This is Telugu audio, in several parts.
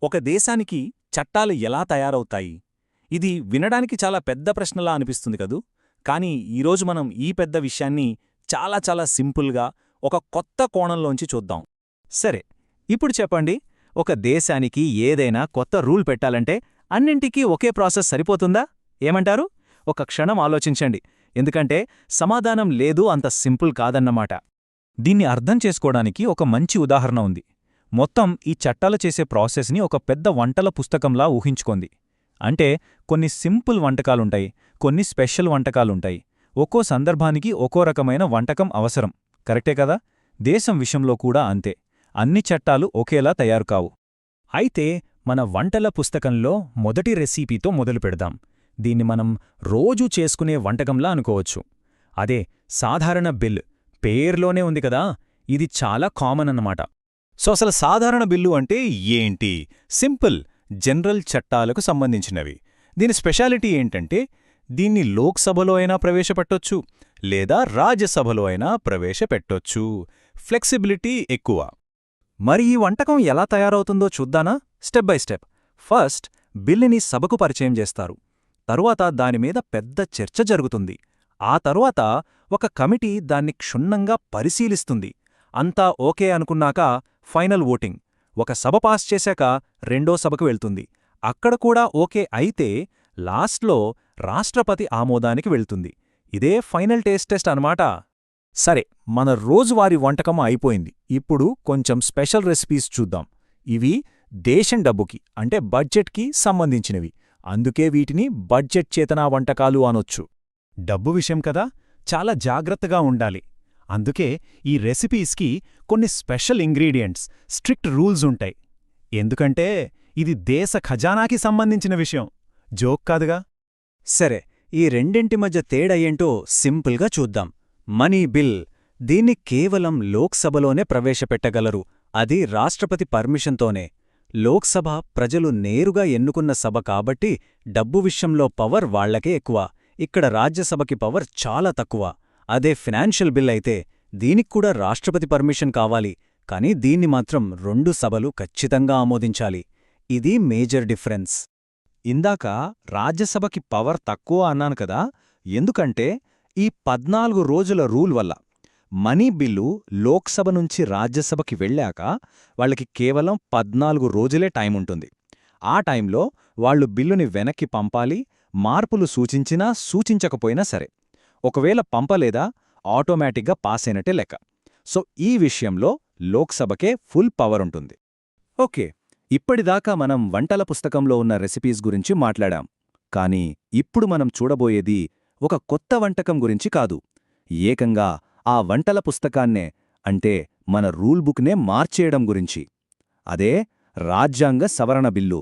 ఒక దేశానికి చట్టాలు ఎలా తయారవుతాయి? ఇది వినడానికి చాలా పెద్ద ప్రశ్నలా అనిపిస్తుంది కదూ. కానీ ఈరోజు మనం ఈ పెద్ద విషయాన్ని చాలా చాలా సింపుల్గా ఒక కొత్త కోణంలోంచి చూద్దాం. సరే, ఇప్పుడు చెప్పండి, ఒక దేశానికి ఏదైనా కొత్త రూల్ పెట్టాలంటే అన్నింటికీ ఒకే ప్రాసెస్ సరిపోతుందా? ఏమంటారు? ఒక క్షణం ఆలోచించండి, ఎందుకంటే సమాధానం లేదు, అంత సింపుల్ కాదన్నమాట. దీన్ని అర్థం చేసుకోవడానికి ఒక మంచి ఉదాహరణ ఉంది. మొత్తం ఈ చట్టాలు చేసే ప్రాసెస్ని ఒక పెద్ద వంటల పుస్తకంలా ఊహించుకోండి. అంటే కొన్ని సింపుల్ వంటకాలుంటాయి, కొన్ని స్పెషల్ వంటకాలుంటాయి. ఒక్కో సందర్భానికి ఒక్కో రకమైన వంటకం అవసరం. కరెక్టే కదా? దేశం విషయంలో కూడా అంతే. అన్ని చట్టాలు ఒకేలా తయారుకావు. అయితే మన వంటల పుస్తకంలో మొదటి రెసిపీతో మొదలుపెడదాం. దీన్ని మనం రోజూ చేసుకునే వంటకంలా అనుకోవచ్చు. అదే సాధారణ బిల్. పేర్లోనే ఉంది కదా, ఇది చాలా కామన్ అన్నమాట. సో అసలు సాధారణ బిల్లు అంటే ఏంటి? సింపుల్, జనరల్ చట్టాలకు సంబంధించినవి. దీని స్పెషాలిటీ ఏంటంటే దీన్ని లోక్సభలో అయినా ప్రవేశపెట్టొచ్చు, లేదా రాజ్యసభలో అయినా ప్రవేశపెట్టొచ్చు. ఫ్లెక్సిబిలిటీ ఎక్కువ. మరి ఈ వంటకం ఎలా తయారవుతుందో చూద్దానా? Step by step. ఫస్ట్ బిల్లుని సభకు పరిచయం చేస్తారు. తరువాత దానిమీద పెద్ద చర్చ జరుగుతుంది. ఆ తరువాత ఒక కమిటీ దాన్ని క్షుణ్ణంగా పరిశీలిస్తుంది. అంతా ఓకే అనుకున్నాక ఫైనల్ ఓటింగ్. ఒక సభ పాస్ చేశాక రెండో సభకు వెళ్తుంది. అక్కడ కూడా ఓకే అయితే లాస్ట్లో రాష్ట్రపతి ఆమోదానికి వెళ్తుంది. ఇదే ఫైనల్ టెస్ట్ అన్నమాట. సరే, మన రోజువారీ వంటకం అయిపోయింది. ఇప్పుడు కొంచెం స్పెషల్ రెసిపీస్ చూద్దాం. ఇవి దేశం డబ్బుకి అంటే బడ్జెట్కి సంబంధించినవి. అందుకే వీటిని బడ్జెట్ చేతనా వంటకాలు అనొచ్చు. డబ్బు విషయం కదా, చాలా జాగ్రత్తగా ఉండాలి. అందుకే ఈ రెసిపీస్కి కొన్ని స్పెషల్ ఇంగ్రీడియంట్స్, స్ట్రిక్ట్ రూల్స్ ఉంటాయి. ఎందుకంటే ఇది దేశ ఖజానాకి సంబంధించిన విషయం, జోక్ కాదుగా. సరే, ఈ రెండింటి మధ్య తేడా ఏంటో సింపుల్గా చూద్దాం. Money bill. దీన్ని కేవలం లోక్సభలోనే ప్రవేశపెట్టగలరు, అది రాష్ట్రపతి పర్మిషన్తోనే. లోక్సభ ప్రజలు నేరుగా ఎన్నుకున్న సభ కాబట్టి డబ్బు విషయంలో పవర్ వాళ్లకే ఎక్కువ. ఇక్కడ రాజ్యసభకి పవర్ చాలా తక్కువ. అదే ఫినాన్షియల్ బిల్ అయితే దీనిక్కూడా రాష్ట్రపతి పర్మిషన్ కావాలి, కానీ దీన్ని మాత్రం రెండు సభలు ఖచ్చితంగా ఆమోదించాలి. ఇది మేజర్ డిఫరెన్స్. ఇందాక రాజ్యసభకి పవర్ తక్కువ అన్నాను కదా, ఎందుకంటే ఈ 14 రోజుల రూల్ వల్ల. మనీ బిల్లు లోక్సభ నుంచి రాజ్యసభకి వెళ్ళాక వాళ్ళకి కేవలం 14 రోజులే టైముంటుంది. ఆ టైంలో వాళ్లు బిల్లుని వెనక్కి పంపాలి, మార్పులు సూచించినా సూచించకపోయినా సరే. ఒకవేళ పంపలేదా ఆటోమేటిక్గా పాస్ అయినట్టే లెక్క. సో ఈ విషయంలో లోక్సభకే ఫుల్ పవర్ ఉంటుంది. ఓకే, ఇప్పటిదాకా మనం వంటల పుస్తకంలో ఉన్న రెసిపీస్ గురించి మాట్లాడాం. కానీ ఇప్పుడు మనం చూడబోయేది ఒక కొత్త వంటకం గురించి కాదు, ఏకంగా ఆ వంటల పుస్తకాన్నే, అంటే మన రూల్ బుక్నే మార్చేయడం గురించి. అదే రాజ్యాంగ సవరణ బిల్లు.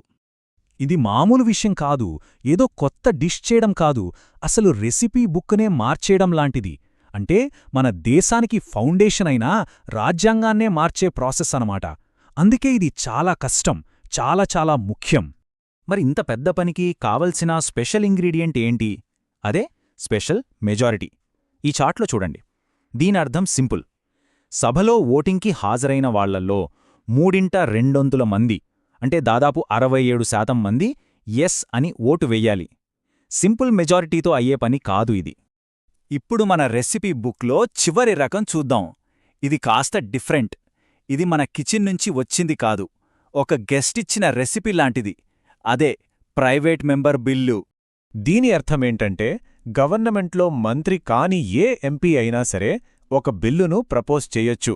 ఇది మామూలు విషయం కాదు, ఏదో కొత్త డిష్ చేయడం కాదు, అసలు రెసిపీ బుక్నే మార్చేయడం లాంటిది. అంటే మన దేశానికి ఫౌండేషన్ అయినా రాజ్యాంగాన్నే మార్చే ప్రాసెస్ అనమాట. అందుకే ఇది చాలా కష్టం, చాలా చాలా ముఖ్యం. మరి ఇంత పెద్ద పనికి కావలసిన స్పెషల్ ఇంగ్రీడియంట్ ఏంటి? అదే స్పెషల్ మెజారిటీ. ఈ చార్ట్లో చూడండి. దీనర్థం సింపుల్. సభలో ఓటింగ్కి హాజరైన వాళ్లల్లో 3/2 మంది, అంటే దాదాపు 67% మంది ఎస్ అని ఓటు వెయ్యాలి. సింపుల్ మెజారిటీతో అయ్యే పని కాదు ఇది. ఇప్పుడు మన రెసిపీ బుక్లో చివరి రకం చూద్దాం. ఇది కాస్త డిఫరెంట్. ఇది మన కిచెన్ నుంచి వచ్చింది కాదు, ఒక గెస్ట్ ఇచ్చిన రెసిపీ లాంటిది. అదే ప్రైవేట్ మెంబర్ బిల్లు. దీని అర్థమేంటంటే గవర్నమెంట్లో మంత్రి కాని ఏ ఎంపీ అయినా సరే ఒక బిల్లును ప్రపోజ్ చేయొచ్చు.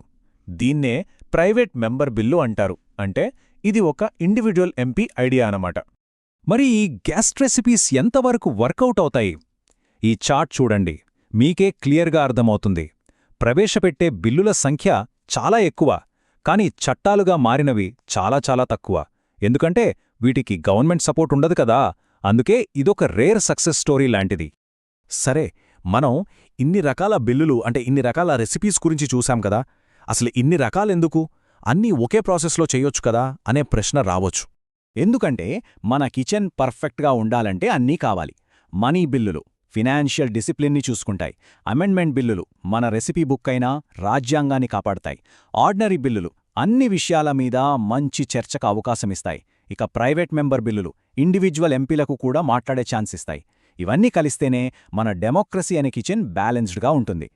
దీన్నే ప్రైవేట్ మెంబర్ బిల్లు అంటారు. అంటే ఇది ఒక ఇండివిడ్యువల్ ఎంపీ ఐడియా అన్నమాట. మరి ఈ గెస్ట్ రెసిపీస్ ఎంతవరకు వర్కౌట్ అవుతాయి? ఈ చార్ట్ చూడండి, మీకే క్లియర్గా అర్థమవుతుంది. ప్రవేశపెట్టే బిల్లుల సంఖ్య చాలా ఎక్కువ, కానీ చట్టాలుగా మారినవి చాలా చాలా తక్కువ. ఎందుకంటే వీటికి గవర్నమెంట్ సపోర్ట్ ఉండదు కదా. అందుకే ఇదొక రేర్ సక్సెస్ స్టోరీ లాంటిది. సరే, మనం ఇన్ని రకాల బిల్లులు అంటే ఇన్ని రకాల రెసిపీస్ గురించి చూశాం కదా, అసలు ఇన్ని రకాలెందుకు? అన్నీ ఒకే ప్రాసెస్లో చేయొచ్చు కదా అనే ప్రశ్న రావచ్చు. ఎందుకంటే మన కిచెన్ పర్ఫెక్ట్గా ఉండాలంటే అన్నీ కావాలి. మనీ బిల్లులు ఫినాన్షియల్ డిసిప్లిన్ని చూసుకుంటాయి. అమెండ్మెంట్ బిల్లులు మన రెసిపీ బుక్ అయినా రాజ్యాంగాన్ని కాపాడతాయి. ఆర్డినరీ బిల్లులు అన్ని విషయాల మీద మంచి చర్చకు అవకాశమిస్తాయి. ఇక ప్రైవేట్ మెంబర్ బిల్లులు ఇండివిడ్యువల్ ఎంపీలకు కూడా మాట్లాడే ఛాన్స్ ఇస్తాయి. ఇవన్నీ కలిస్తేనే మన డెమోక్రసీ అనే కిచెన్ బ్యాలెన్స్డ్గా ఉంటుంది.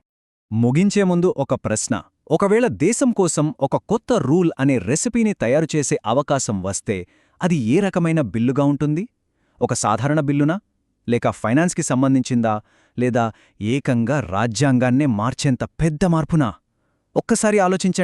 ముగించే ముందు ఒక ప్రశ్న. ఒకవేళ దేశం కోసం ఒక కొత్త రూల్ అనే రెసిపీని తయారుచేసే అవకాశం వస్తే అది ఏ రకమైన బిల్లుగా ఉంటుంది? ఒక సాధారణ బిల్లునా, లేక ఫైనాన్స్కి సంబంధించిందా, లేదా ఏకంగా రాజ్యాంగాన్నే మార్చేంత పెద్ద మార్పునా? ఒక్కసారి ఆలోచించండి.